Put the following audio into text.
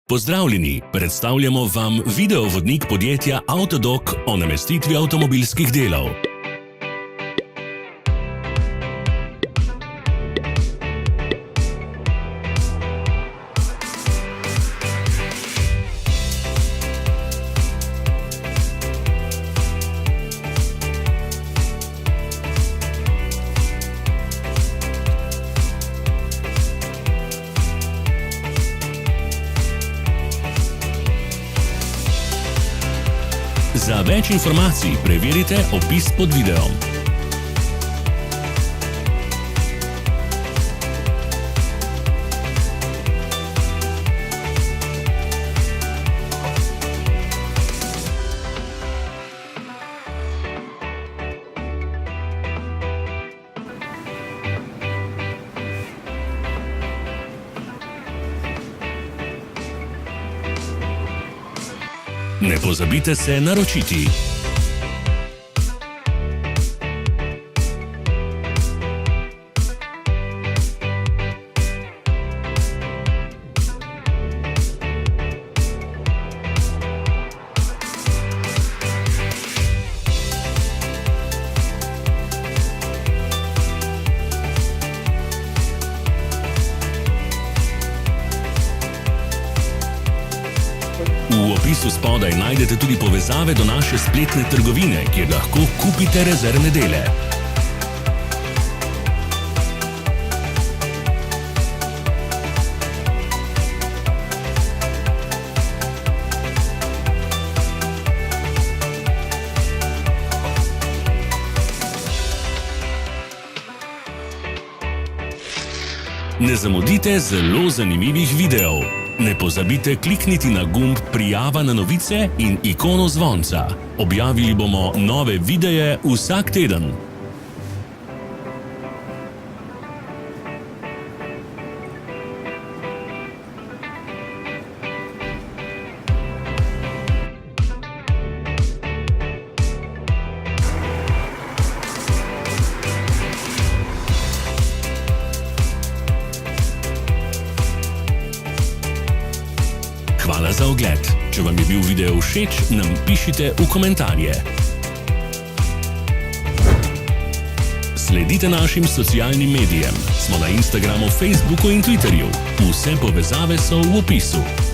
Pozdravljeni, predstavljamo vam videovodnik podjetja Avtodok o namestitvi avtomobilskih delov. Za več informacij preverite opis pod videom. Ne pozabite se naročiti. V opisu spodaj najdete tudi povezave do naše spletne trgovine, kjer lahko kupite rezervne dele. Ne zamudite zelo zanimivih videov. Ne pozabite klikniti na gumb Prijava na novice in ikono zvonca. Objavili bomo nove videe vsak teden. Hvala za ogled. Če vam je bil video všeč, nam pišite v komentarje. Sledite našim socialnim medijem. Smo na Instagramu, Facebooku in Twitterju. Vse povezave so v opisu.